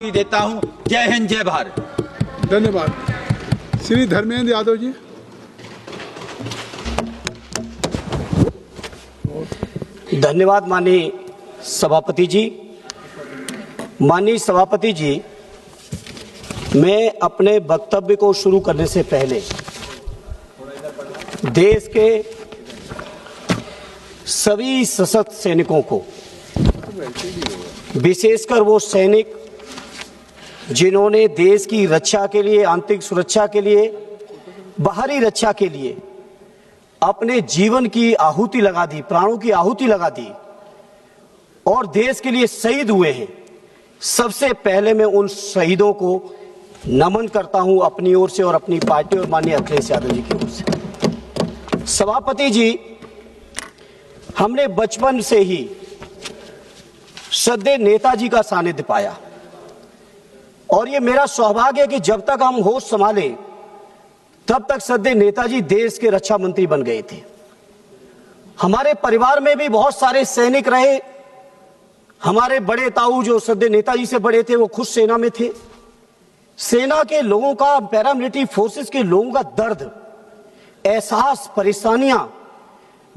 देता हूं। जय हिंद, जय भारत। धन्यवाद। श्री धर्मेंद्र यादव जी। धन्यवाद माननीय सभापति जी। माननीय सभापति जी, मैं अपने वक्तव्य को शुरू करने से पहले देश के सभी सशस्त्र सैनिकों को, विशेषकर वो सैनिक जिन्होंने देश की रक्षा के लिए, आंतरिक सुरक्षा के लिए, बाहरी रक्षा के लिए अपने जीवन की आहुति लगा दी, प्राणों की आहुति लगा दी और देश के लिए शहीद हुए हैं, सबसे पहले मैं उन शहीदों को नमन करता हूं अपनी ओर से और अपनी पार्टी और माननीय अखिलेश यादव जी की ओर से। सभापति जी, हमने बचपन से ही श्रद्धेय नेताजी का सानिध्य पाया और ये मेरा सौभाग्य है कि जब तक हम होश संभाले तब तक श्रद्धेय नेताजी देश के रक्षा मंत्री बन गए थे। हमारे परिवार में भी बहुत सारे सैनिक रहे। हमारे बड़े ताऊ जो श्रद्धेय नेताजी से बड़े थे वो खुद सेना में थे। सेना के लोगों का, पैरामिलिट्री फोर्सेस के लोगों का दर्द, एहसास, परेशानियां,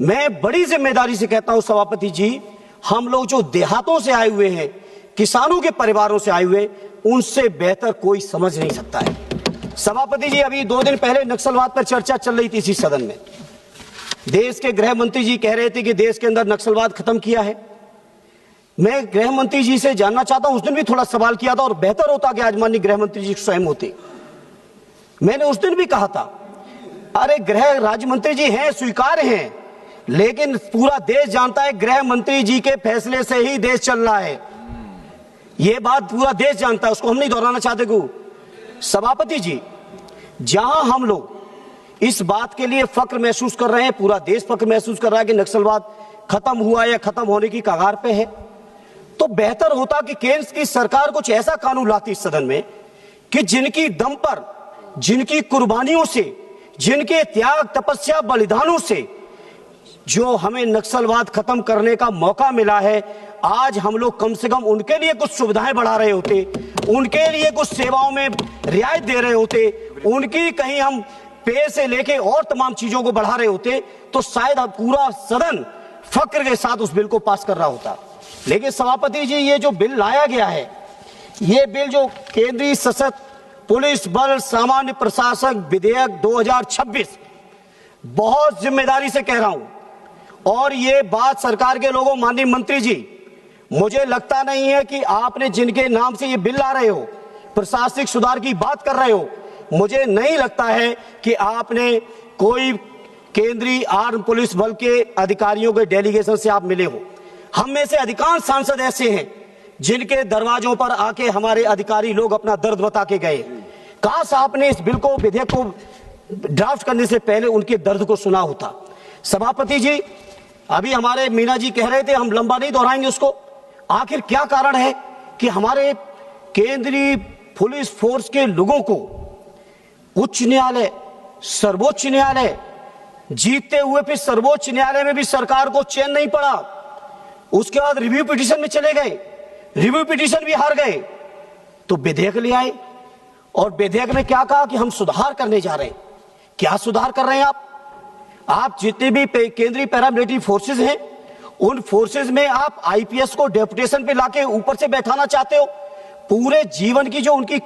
मैं बड़ी जिम्मेदारी से कहता हूं सभापति जी, हम लोग जो देहातों से आए हुए हैं, किसानों के परिवारों से आए हुए, उनसे बेहतर कोई समझ नहीं सकता है। सभापति जी, अभी 2 दिन पहले नक्सलवाद पर चर्चा चल रही थी इसी सदन में। देश के गृह मंत्री जी कह रहे थे कि देश के अंदर नक्सलवाद खत्म किया है। मैं गृह मंत्री जी से जानना चाहता हूं, उस दिन भी थोड़ा सवाल किया था और बेहतर होता कि आज माननीय गृह मंत्री जी स्वयं होते। मैंने उस दिन भी कहा था, अरे गृह राज्य मंत्री जी हैं, स्वीकार हैं, लेकिन पूरा देश जानता है गृह मंत्री जी के फैसले से ही देश चल रहा है। ये बात पूरा देश जानता है, उसको हम नहीं दोहराना चाहते को। सभापति जी, जहां हम लोग इस बात के लिए फक्र महसूस कर रहे हैं, पूरा देश फक्र महसूस कर रहा है कि नक्सलवाद खत्म हुआ या खत्म होने की कगार पे है, तो बेहतर होता कि केंद्र की सरकार कुछ ऐसा कानून लाती इस सदन में कि जिनकी दम पर, जिनकी कुर्बानियों से, जिनके त्याग, तपस्या, बलिदानों से जो हमें नक्सलवाद खत्म करने का मौका मिला है, आज हम लोग कम से कम उनके लिए कुछ सुविधाएं बढ़ा रहे होते, उनके लिए कुछ सेवाओं में रियायत दे रहे होते, उनकी कहीं हम पे से लेके और तमाम चीजों को बढ़ा रहे होते, तो शायद अब पूरा सदन फक्र के साथ उस बिल को पास कर रहा होता। लेकिन सभापति जी, ये जो बिल लाया गया है, ये बिल जो केंद्रीय सशस्त्र पुलिस बल सामान्य प्रशासक विधेयक 2026, बहुत जिम्मेदारी से कह रहा हूं और ये बात सरकार के लोगों, माननीय मंत्री जी, मुझे लगता नहीं है कि आपने जिनके नाम से ये बिल ला रहे हो, प्रशासनिक सुधार की बात कर रहे हो, मुझे नहीं लगता है कि आपने कोई केंद्रीय आर्म पुलिस बल के अधिकारियों के डेलीगेशन से आप मिले हो। हम में से अधिकांश सांसद ऐसे हैं जिनके दरवाजों पर आके हमारे अधिकारी लोग अपना दर्द बता के गए। काश आपने इस बिल को, विधेयक को ड्राफ्ट करने से पहले उनके दर्द को सुना होता। सभापति जी, अभी हमारे मीना जी कह रहे थे, हम लंबा नहीं दोहराएंगे उसको, आखिर क्या कारण है कि हमारे केंद्रीय पुलिस फोर्स के लोगों को उच्च न्यायालय, सर्वोच्च न्यायालय जीतते हुए फिर सर्वोच्च न्यायालय में भी सरकार को चैन नहीं पड़ा, उसके बाद रिव्यू पिटीशन में चले गए, रिव्यू पिटीशन भी हार गए, तो विधेयक ले आए और विधेयक में क्या कहा कि हम सुधार करने जा रहे हैं। क्या सुधार कर रहे हैं आप जितने भी केंद्रीय पैरामिलिट्री फोर्सेस हैं, उन फोर्सेस में आप आईपीएस को डेपुटेशन पे लाके ऊपर से बैठाना चाहते हो। पूरे जीवन की जो उनकी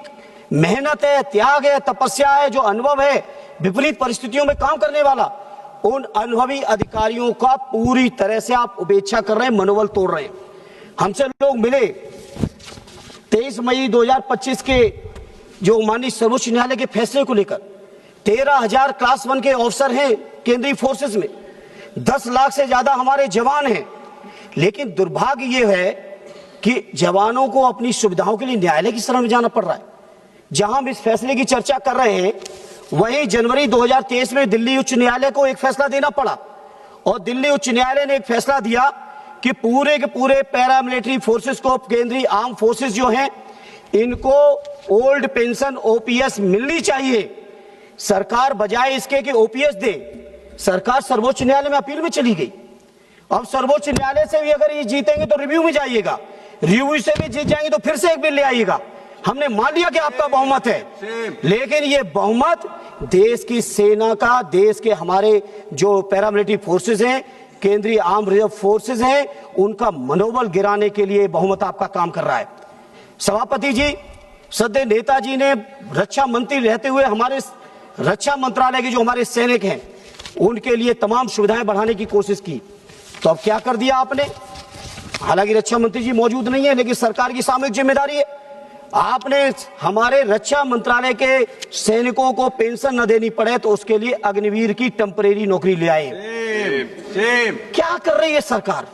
मेहनत है, त्याग है, तपस्या है, जो अनुभव है विपरीत परिस्थितियों में काम करने वाला, उन अनुभवी अधिकारियों का पूरी तरह से आप उपेक्षा कर रहे हैं, मनोबल तोड़ रहे हैं। हमसे लोग मिले 23 मई 2025 के जो माननीय सर्वोच्च न्यायालय के फैसले को लेकर, 13,000 क्लास 1 के ऑफिसर हैं केंद्रीय फोर्सेस में, 10 लाख से ज्यादा हमारे जवान हैं, लेकिन दुर्भाग्य यह है कि जवानों को अपनी सुविधाओं के लिए न्यायालय की शरण में जाना पड़ रहा है। जहां हम इस फैसले की चर्चा कर रहे हैं, वहीं जनवरी 2023 में दिल्ली उच्च न्यायालय को एक फैसला देना पड़ा और दिल्ली उच्च न्यायालय ने एक फैसला दिया कि पूरे के पूरे पैरामिलिट्री फोर्सेस को, केंद्रीय आर्म फोर्सेस जो हैं, इनको ओल्ड पेंशन ओपीएस मिलनी चाहिए। सरकार बजाय इसके कि ओपीएस दे, सरकार सर्वोच्च न्यायालय में अपील में चली गई। अब सर्वोच्च न्यायालय से भी अगर ये जीतेंगे तो रिव्यू में जाइएगा, रिव्यू से भी जीत जाएंगे तो फिर से एक बिल ले आइएगा। हमने मान लिया कि आपका बहुमत है, लेकिन ये बहुमत देश की सेना का, देश के हमारे जो पैरामिलिट्री फोर्सेस हैं, केंद्रीय आर्म रिजर्व फोर्सेस हैं, उनका मनोबल गिराने के लिए बहुमत आपका काम कर रहा है। सभापति जी, सदैव नेताजी ने रक्षा मंत्री रहते हुए हमारे रक्षा मंत्रालय के जो हमारे सैनिक हैं उनके लिए तमाम सुविधाएं बढ़ाने की कोशिश की, तो अब क्या कर दिया आपने? हालांकि रक्षा मंत्री जी मौजूद नहीं है, लेकिन सरकार की सामूहिक जिम्मेदारी है। आपने हमारे रक्षा मंत्रालय के सैनिकों को पेंशन न देनी पड़े तो उसके लिए अग्निवीर की टेम्परेरी नौकरी ले आए। क्या कर रही है सरकार?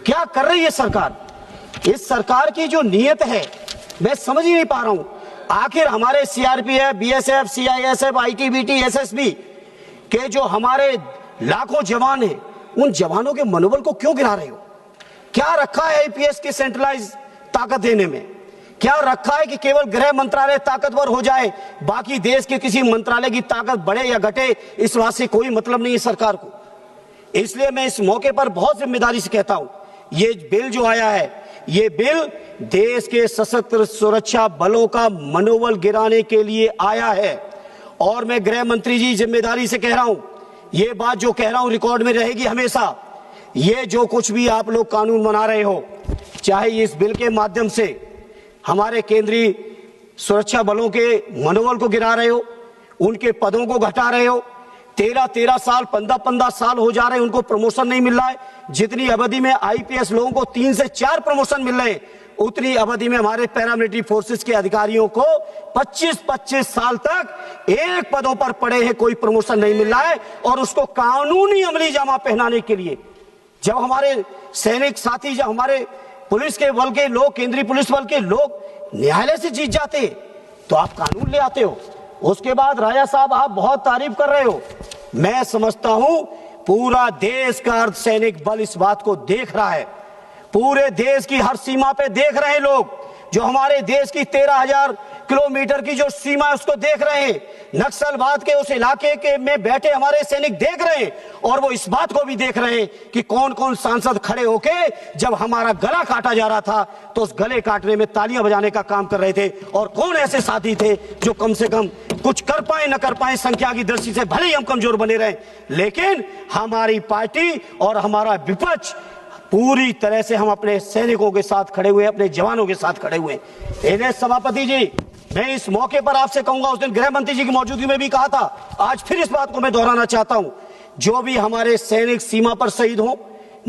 क्या कर रही है सरकार? इस सरकार की जो नीयत है मैं समझ ही नहीं पा रहा हूं। आखिर हमारे CRPF, BSF, CISF, ITBT, SSB के जो हमारे लाखों जवान हैं, उन जवानों के मनोबल को क्यों गिरा रहे हो? क्या रखा है आईपीएस की सेंट्रलाइज ताकत देने में? क्या रखा है कि केवल गृह मंत्रालय ताकतवर हो जाए, बाकी देश के किसी मंत्रालय की ताकत बढ़े या घटे, इस बात से कोई मतलब नहीं है सरकार को। इसलिए मैं इस मौके पर बहुत जिम्मेदारी से कहता हूं, ये बिल जो आया है, ये बिल देश के सशस्त्र सुरक्षा बलों का मनोबल गिराने के लिए आया है। और मैं गृह मंत्री जी जिम्मेदारी से कह रहा हूं, ये बात जो कह रहा हूं रिकॉर्ड में रहेगी हमेशा। ये जो कुछ भी आप लोग कानून बना रहे हो, चाहे इस बिल के माध्यम से हमारे केंद्रीय सुरक्षा बलों के मनोबल को गिरा रहे हो, उनके पदों को घटा रहे हो, 13-13 साल, 15-15 साल हो जा रहे हैं, उनको प्रमोशन नहीं मिल रहा है। जितनी अवधि में आईपीएस लोगों को 3 से 4 प्रमोशन मिल रहे हैं, उतनी अवधि में हमारे पैरामिलिट्री फोर्सेस के अधिकारियों को 25-25 साल तक एक पदों पर पड़े हैं, कोई प्रमोशन नहीं मिल रहा है। और उसको कानूनी अमली जामा पहनाने के लिए जब हमारे सैनिक साथी, जब हमारे पुलिस के बल के लोग, केंद्रीय पुलिस बल के लोग न्यायालय से जीत जाते तो आप कानून ले आते हो। उसके बाद राजा साहब आप बहुत तारीफ कर रहे हो, मैं समझता हूं पूरा देश का अर्धसैनिक बल इस बात को देख रहा है। पूरे देश की हर सीमा पे देख रहे हैं लोग, जो हमारे देश की 13,000 किलोमीटर की जो सीमा है उसको देख रहे हैं। नक्सलवाद के उस इलाके के में बैठे हमारे सैनिक देख रहे हैं, और वो इस बात को भी देख रहे हैं कि कौन कौन सांसद खड़े होके जब हमारा गला काटा जा रहा था तो उस गले काटने में तालियां बजाने का काम कर रहे थे, और कौन ऐसे साथी थे जो कम से कम कुछ कर पाए न कर पाए, संख्या की दृष्टि से भले ही हम कमजोर बने रहे, लेकिन हमारी पार्टी और हमारा विपक्ष पूरी तरह से हम अपने सैनिकों के साथ खड़े हुए, अपने जवानों के साथ खड़े हुए। इन्हें सभापति जी, मैं इस मौके पर आपसे कहूंगा, उस दिन गृह मंत्री जी की मौजूदगी में भी कहा था, आज फिर इस बात को मैं दोहराना चाहता हूं, जो भी हमारे सैनिक सीमा पर शहीद हो,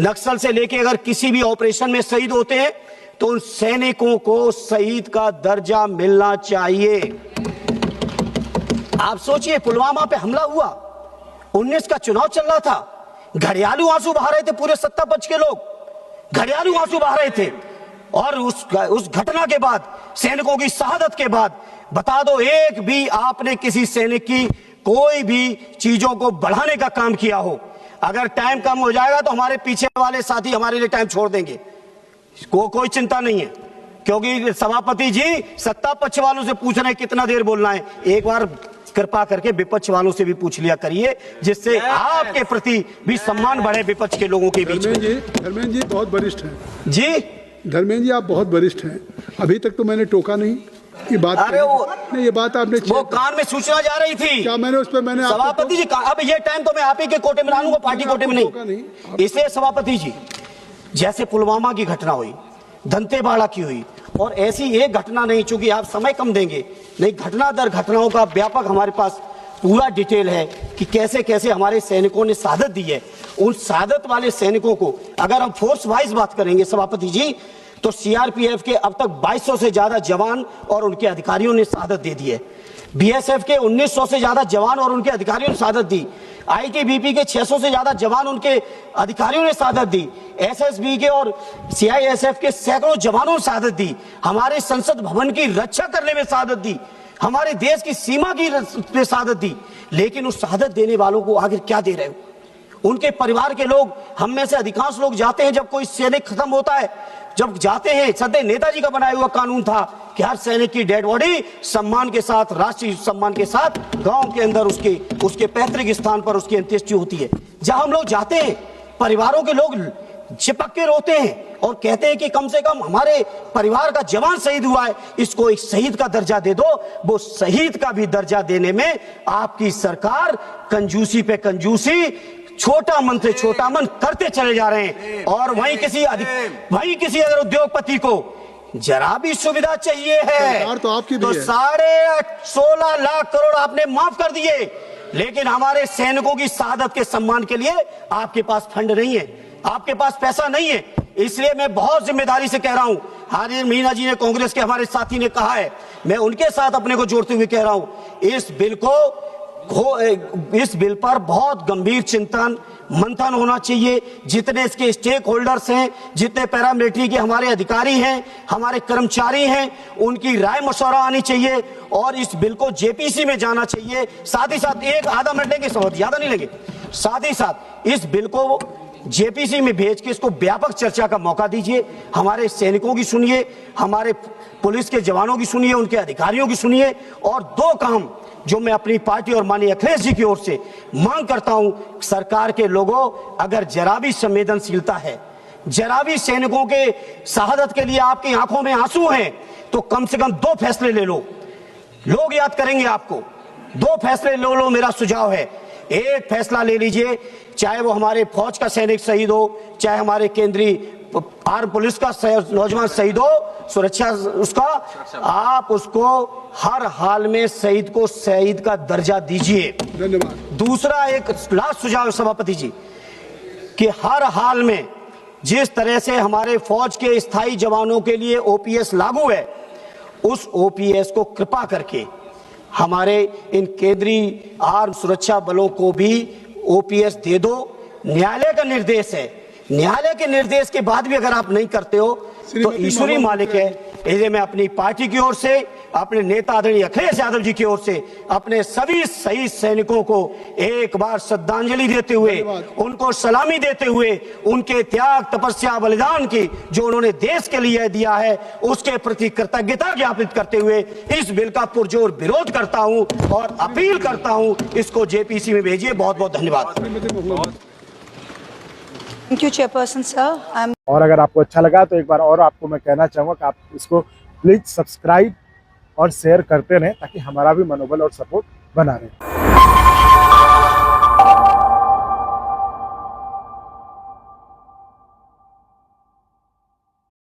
नक्सल से लेके अगर किसी भी ऑपरेशन में शहीद होते हैं तो उन सैनिकों को शहीद का दर्जा मिलना चाहिए। आप सोचिए, पुलवामा पे हमला हुआ, 19 का चुनाव चल रहा था, घड़ियालू आंसू बहा रहे थे, पूरे सत्ता पक्ष के लोग घड़ियालू आंसू बहा रहे थे। और उस घटना के बाद, सैनिकों की शहादत के बाद, बता दो एक भी आपने किसी सैनिक की कोई भी चीजों को बढ़ाने का काम किया हो? अगर टाइम कम हो जाएगा तो हमारे पीछे वाले साथी हमारे लिए टाइम छोड़ देंगे, कोई चिंता नहीं है, क्योंकि सभापति जी सत्ता पक्ष वालों से पूछ रहे हैं कितना देर बोलना है। एक बार कृपा करके विपक्ष वालों से भी पूछ लिया करिए, जिससे आपके प्रति भी सम्मान बढ़े विपक्ष के लोगों के बीच में। धर्मेंद्र जी बहुत वरिष्ठ हैं जी। धर्मेंद्र जी आप बहुत वरिष्ठ हैं, अभी तक तो मैंने टोका नहीं ये बात। अरे नहीं, ये बात आपने वो कान में सूचना जा रही थी, क्या मैंने उस पर मैंने सभापति जी अब ये टाइम तो मैं आप ही के कोटे में डालूंगा, पार्टी कोटे में नहीं। इसलिए सभापति जी, जैसे पुलवामा की घटना हुई, दंतेवाड़ा की हुई, और ऐसी एक घटना नहीं, चूंकि आप समय कम देंगे, नहीं घटना दर घटनाओं का व्यापक हमारे पास पूरा डिटेल है कि कैसे कैसे हमारे सैनिकों ने शहादत दी है। उन शहादत वाले सैनिकों को अगर हम फोर्स वाइज बात करेंगे सभापति जी, तो सीआरपीएफ के अब तक 2200 से ज्यादा जवान और उनके अधिकारियों ने शहादत दे दी है। बीएसएफ के 1900 से ज्यादा जवान और उनके अधिकारियों ने शहादत दी। आईटीबीपी के 600 से ज्यादा जवान उनके अधिकारियों ने शहादत दी। एसएसबी के और सीआईएसएफ के सैकड़ों जवानों ने शहादत दी। हमारे संसद भवन की रक्षा करने में शहादत दी, हमारे देश की सीमा की शहादत दी। लेकिन उस शहादत देने वालों को आखिर क्या दे रहे हो? उनके परिवार के लोग, हम में से अधिकांश लोग जाते हैं, जब कोई सैनिक खत्म होता है, जब जाते हैं, सदैव नेताजी का बनाया हुआ कानून था कि हर सैनिक की डेड बॉडी सम्मान के साथ, राष्ट्रीय सम्मान के साथ गांव के अंदर उसके पैतृक स्थान पर उसकी अंत्येष्टि होती है। जहां हम लोग जाते हैं, परिवारों के लोग चिपक के रोते हैं और कहते हैं कि कम से कम हमारे परिवार का जवान शहीद हुआ है, इसको एक शहीद का दर्जा दे दो। वो शहीद का भी दर्जा देने में आपकी सरकार कंजूसी पे कंजूसी, छोटा मन से छोटा मन करते चले जा रहे हैं। और वहीं किसी अगर उद्योगपति को जरा भी सुविधा चाहिए है तो आपकी भी तो है। 16.5 लाख करोड़ आपने माफ कर दिए, लेकिन हमारे सैनिकों की शहादत के सम्मान के लिए आपके पास फंड नहीं है, आपके पास पैसा नहीं है। इसलिए मैं बहुत जिम्मेदारी से कह रहा हूं, हाजिर मीना जी ने, कांग्रेस के हमारे साथी ने कहा है, मैं उनके साथ अपने को जोड़ते हुए कह रहा हूं, इस बिल पर बहुत गंभीर चिंतन मंथन होना चाहिए। जितने इसके स्टेक होल्डर्स हैं, जितने पैरामिलिट्री के हमारे अधिकारी हैं, हमारे कर्मचारी हैं, उनकी राय मशवरा आनी चाहिए और इस बिल को जेपीसी में जाना चाहिए। साथ ही साथ एक आधा मिनट लेंगे, बहुत ज्यादा नहीं लगे, साथ ही साथ इस बिल को जेपीसी में भेज के इसको व्यापक चर्चा का मौका दीजिए। हमारे सैनिकों की सुनिए, हमारे पुलिस के जवानों की सुनिए, उनके अधिकारियों की सुनिए। और दो काम जो मैं अपनी पार्टी और माननीय अखिलेश जी की ओर से मांग करता हूं, सरकार के लोगों, अगर जरा भी संवेदनशीलता है, जरा भी सैनिकों के शहादत के लिए आपकी आंखों में आंसू हैं, तो कम से कम 2 फैसले ले लो, लोग याद करेंगे आपको। 2 फैसले ले लो, मेरा सुझाव है। एक फैसला ले लीजिए, चाहे वो हमारे फौज का सैनिक शहीद हो, चाहे हमारे केंद्रीय आर्म पुलिस का नौजवान शहीद हो, सुरक्षा उसका, आप उसको हर हाल में शहीद को शहीद का दर्जा दीजिए। धन्यवाद। दूसरा एक लास्ट सुझाव सभापति जी, कि हर हाल में जिस तरह से हमारे फौज के स्थायी जवानों के लिए ओपीएस लागू है, उस ओपीएस को कृपा करके हमारे इन केंद्रीय आर्म सुरक्षा बलों को भी ओपीएस दे दो। न्यायालय का निर्देश है, न्यायालय के निर्देश के बाद भी अगर आप नहीं करते हो तो ईश्वरी मालिक है। इसे मैं अपनी पार्टी की ओर से, अपने नेता आदरणीय अखिलेश यादव जी की ओर से, अपने सभी शहीद सैनिकों को एक बार श्रद्धांजलि देते हुए, उनको सलामी देते हुए, उनके त्याग, तपस्या, बलिदान की जो उन्होंने देश के लिए दिया है, उसके प्रति कृतज्ञता ज्ञापित करते हुए इस बिल का पुरजोर विरोध करता हूं और अपील करता हूं, इसको जेपीसी में भेजिए। बहुत बहुत धन्यवाद। Thank you chairperson sir. और अगर आपको अच्छा लगा तो एक बार और आपको मैं कहना चाहूँगा कि आप इसको प्लीज सब्सक्राइब और शेयर करते रहें, ताकि हमारा भी मनोबल और सपोर्ट बना रहे।